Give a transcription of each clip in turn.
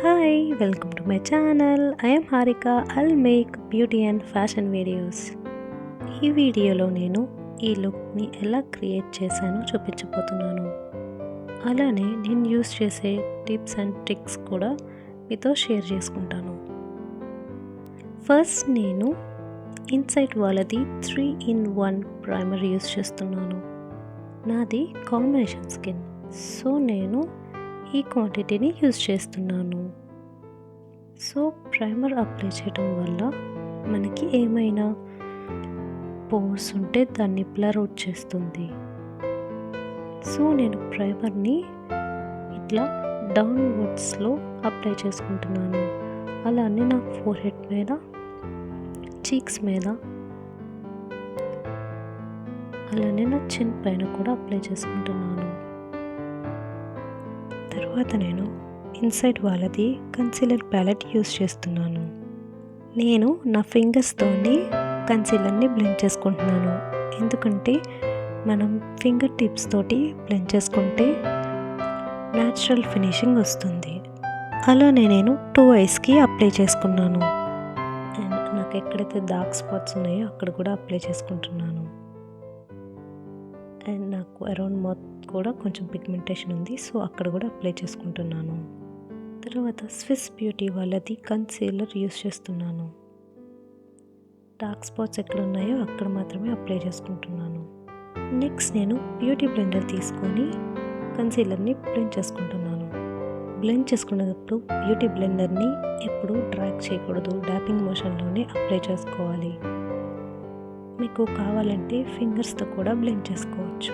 Hi, welcome to my channel. I am Harika. I'll make beauty and fashion videos. ఈ వీడియోలో నేను ఈ లుక్ని ఎలా క్రియేట్ చేశానో చూపించబోతున్నాను. అలానే నేను యూస్ చేసే టిప్స్ అండ్ ట్రిక్స్ కూడా మీతో షేర్ చేసుకుంటాను. ఫస్ట్ నేను ఇన్సైట్ వాళ్ళది 3-in-1 ప్రైమర్ యూస్ చేస్తున్నాను. నాది కాంబినేషన్ స్కిన్, సో నేను ఈ క్వాంటిటీని యూజ్ చేస్తున్నాను. సో ప్రైమర్ అప్లై చేయడం వల్ల మనకి ఏమైనా పోర్స్ ఉంటే దాన్ని బ్లర్ అవుట్ చేస్తుంది. సో నేను ప్రైమర్ని ఇట్లా డౌన్వర్డ్స్లో అప్లై చేసుకుంటున్నాను. అలానే నా ఫోర్హెడ్ మీద, చీక్స్ మీద, అలానే నా చిన్ పైన కూడా అప్లై చేసుకుంటున్నాను. తర్వాత నేను ఇన్సైట్ వాళ్ళది కన్సీలర్ ప్యాలెట్ యూస్ చేస్తున్నాను. నేను నా ఫింగర్స్తోని కన్సీలర్ని బ్లెండ్ చేసుకుంటున్నాను. ఎందుకంటే మనం ఫింగర్ టిప్స్ తోటి బ్లెండ్ చేసుకుంటే న్యాచురల్ ఫినిషింగ్ వస్తుంది. అలానే నేను 2 ఐస్కి అప్లై చేసుకున్నాను. అండ్ నాకు ఎక్కడైతే డార్క్ స్పాట్స్ ఉన్నాయో అక్కడ కూడా అప్లై చేసుకుంటున్నాను. అండ్ నాకు అరౌండ్ మౌత్ కూడా కొంచెం పిగ్మెంటేషన్ ఉంది, సో అక్కడ కూడా అప్లై చేసుకుంటున్నాను. తర్వాత స్విస్ బ్యూటీ వాళ్ళది కన్సీలర్ యూస్ చేస్తున్నాను. డార్క్ స్పాట్స్ ఎక్కడ ఉన్నాయో అక్కడ మాత్రమే అప్లై చేసుకుంటున్నాను. నెక్స్ట్ నేను బ్యూటీ బ్లెండర్ తీసుకొని కన్సీలర్ని బ్లెండ్ చేసుకుంటున్నాను. బ్లెండ్ చేసుకునేటప్పుడు బ్యూటీ బ్లెండర్ని ఎప్పుడు డ్రాగ్ చేయకూడదు, డాపింగ్ మోషన్లోనే అప్లై చేసుకోవాలి. మీకు కావాలంటే ఫింగర్స్తో కూడా బ్లెండ్ చేసుకోవచ్చు.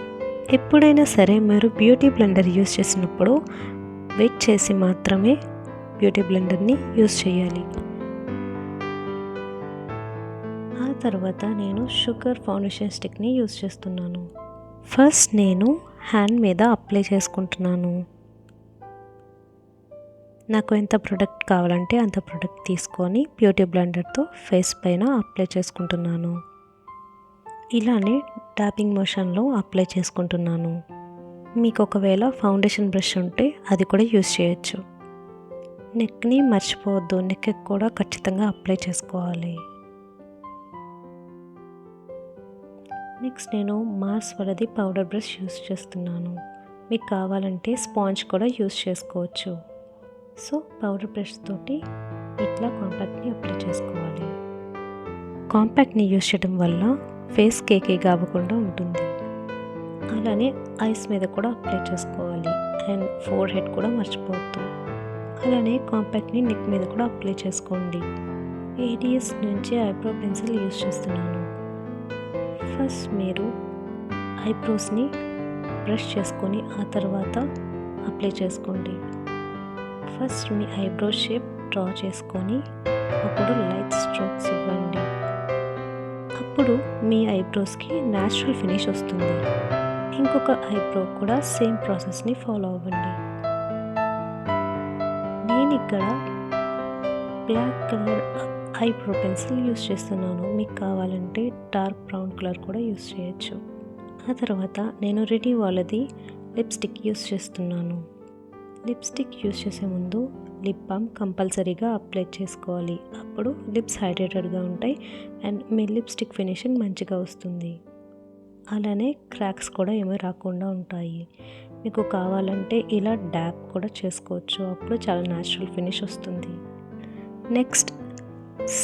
ఎప్పుడైనా సరే మీరు బ్యూటీ బ్లెండర్ యూస్ చేసినప్పుడు వెయిట్ చేసి మాత్రమే బ్యూటీ బ్లెండర్ని యూస్ చేయాలి. ఆ తర్వాత నేను షుగర్ ఫౌండేషన్ స్టిక్ని యూస్ చేస్తున్నాను. ఫస్ట్ నేను హ్యాండ్ మీద అప్లై చేసుకుంటున్నాను. నాకు ఎంత ప్రోడక్ట్ కావాలంటే అంత ప్రోడక్ట్ తీసుకొని బ్యూటీ బ్లెండర్తో ఫేస్ పైన అప్లై చేసుకుంటున్నాను. ఇలానే టాపింగ్ మోషన్లో అప్లై చేసుకుంటున్నాను. మీకు ఒకవేళ ఫౌండేషన్ బ్రష్ ఉంటే అది కూడా యూస్ చేయొచ్చు. నెక్ని మర్చిపోవద్దు, నెక్కి కూడా ఖచ్చితంగా అప్లై చేసుకోవాలి. నెక్స్ట్ నేను మార్స్ వాళ్ళది పౌడర్ బ్రష్ యూస్ చేస్తున్నాను. మీకు కావాలంటే స్పాంజ్ కూడా యూస్ చేసుకోవచ్చు. సో పౌడర్ బ్రష్ తోటి ఇట్లా కాంపాక్ట్ని అప్లై చేసుకోవాలి. కాంపాక్ట్ని యూస్ చేయడం వల్ల ఫేస్ కేకీగా అవ్వకుండా ఉంటుంది. అలానే ఐస్ మీద కూడా అప్లై చేసుకోవాలి. అండ్ ఫోర్ హెడ్ కూడా మర్చిపోవద్దు. అలానే కాంపాక్ట్ని నెక్ మీద కూడా అప్లై చేసుకోండి. ఏడిఎస్ నుంచి ఐబ్రో పెన్సిల్ యూస్ చేస్తున్నాను. ఫస్ట్ మీరు ఐబ్రోస్ని బ్రష్ చేసుకొని ఆ తర్వాత అప్లై చేసుకోండి. ఫస్ట్ మీ ఐబ్రో షేప్ డ్రా చేసుకొని అప్పుడు లైట్ స్ట్రోక్స్ ఇవ్వండి. అప్పుడు మీ ఐబ్రోస్కి న్యాచురల్ ఫినిష్ వస్తుంది. ఇంకొక ఐబ్రో కూడా సేమ్ ప్రాసెస్ని ఫాలో అవ్వండి. నేను ఇక్కడ black colour eyebrow pencil use చేస్తున్నాను. మీకు కావాలంటే డార్క్ బ్రౌన్ కలర్ కూడా యూస్ చేయొచ్చు. ఆ తర్వాత నేను రెడీ వాళ్ళది లిప్స్టిక్ యూస్ చేస్తున్నాను. లిప్స్టిక్ యూస్ చేసే ముందు లిప్ బామ్ కంపల్సరీగా అప్లై చేసుకోవాలి. అప్పుడు లిప్స్ హైడ్రేటెడ్గా ఉంటాయి అండ్ మీ లిప్స్టిక్ ఫినిషింగ్ మంచిగా వస్తుంది. అలానే క్రాక్స్ కూడా ఏమీ రాకుండా ఉంటాయి. మీకు కావాలంటే ఇలా డాప్ కూడా చేసుకోవచ్చు. అప్పుడు చాలా న్యాచురల్ ఫినిష్ వస్తుంది. నెక్స్ట్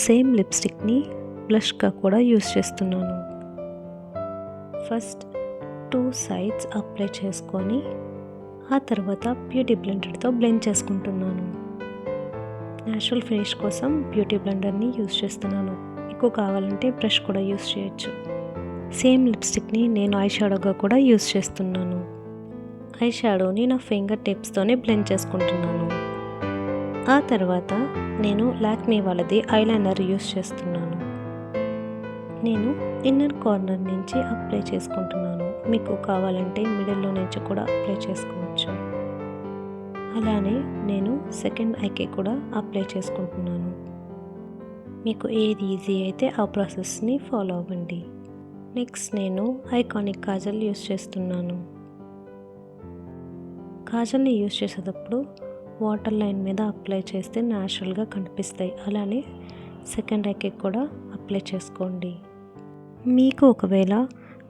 సేమ్ లిప్స్టిక్ని బ్లష్గా కూడా యూస్ చేస్తున్నాను. ఫస్ట్ 2 సైడ్స్ అప్లై చేసుకొని ఆ తర్వాత బ్యూటీ బ్లెండర్తో బ్లెండ్ చేసుకుంటున్నాను. న్యాచురల్ ఫినిష్ కోసం బ్యూటీ బ్లెండర్ని యూస్ చేస్తున్నాను. ఎక్కువ కావాలంటే బ్రష్ కూడా యూస్ చేయొచ్చు. సేమ్ లిప్స్టిక్ని నేను ఐ షాడోగా కూడా యూస్ చేస్తున్నాను. ఐ షాడోని నా ఫింగర్ టిప్స్తోనే బ్లెండ్ చేసుకుంటున్నాను. ఆ తర్వాత నేను లాక్మీ వాళ్ళది ఐలైనర్ యూస్ చేస్తున్నాను. నేను ఇన్నర్ కార్నర్ నుంచి అప్లై చేసుకుంటున్నాను. మీకు కావాలంటే మిడిల్లో నుంచి కూడా అప్లై చేసుకోవచ్చు. అలానే నేను సెకండ్ ఐకి కూడా అప్లై చేసుకుంటున్నాను. మీకు ఏది ఈజీ అయితే ఆ ప్రాసెస్ని ఫాలో అవ్వండి. నెక్స్ట్ నేను ఐకానిక్ కాజల్ యూస్ చేస్తున్నాను. కాజల్ని యూస్ చేసేటప్పుడు వాటర్ లైన్ మీద అప్లై చేస్తే న్యాచురల్గా కనిపిస్తాయి. అలానే సెకండ్ ఐకి కూడా అప్లై చేసుకోండి. మీకు ఒకవేళ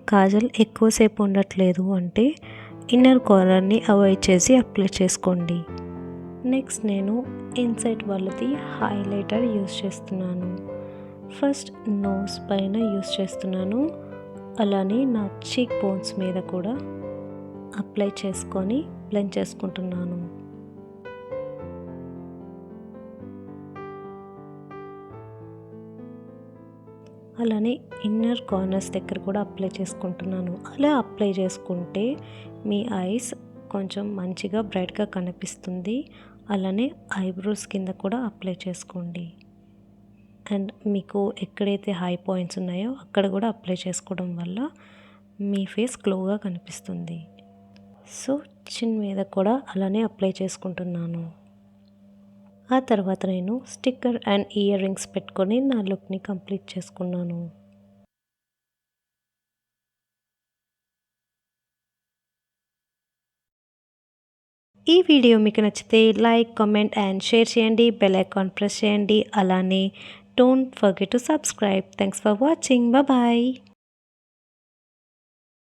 కాజల్ ఎక్కువసేపు ఉండట్లేదు అంటే ఇన్నర్ కార్నర్ని అవాయిడ్ చేసి అప్లై చేసుకోండి. నెక్స్ట్ నేను ఇన్సైడ్ వాళ్ళది హైలైటర్ యూస్ చేస్తున్నాను. ఫస్ట్ నోస్ పైన యూస్ చేస్తున్నాను. అలానే నా చీక్ బోన్స్ మీద కూడా అప్లై చేసుకొని బ్లెండ్ చేసుకుంటున్నాను. అలానే ఇన్నర్ కార్నర్స్ దగ్గర కూడా అప్లై చేసుకుంటున్నాను. అలా అప్లై చేసుకుంటే మీ ఐస్ కొంచెం మంచిగా బ్రైట్గా కనిపిస్తుంది. అలానే ఐబ్రోస్ కింద కూడా అప్లై చేసుకోండి. అండ్ మీకు ఎక్కడైతే హై పాయింట్స్ ఉన్నాయో అక్కడ కూడా అప్లై చేసుకోవడం వల్ల మీ ఫేస్ గ్లోగా కనిపిస్తుంది. సో చిన్ మీద కూడా అలానే అప్లై చేసుకుంటున్నాను. ఆ తర్వాత నేను స్టిక్కర్ అండ్ ఇయర్ రింగ్స్ పెట్టుకొని నా లుక్ని కంప్లీట్ చేసుకున్నాను. ఈ వీడియో మీకు నచ్చితే లైక్, కామెంట్ అండ్ షేర్ చేయండి. బెల్ ఐకాన్ ప్రెస్ చేయండి. అలానే don't forget to subscribe. Thanks for watching. Bye.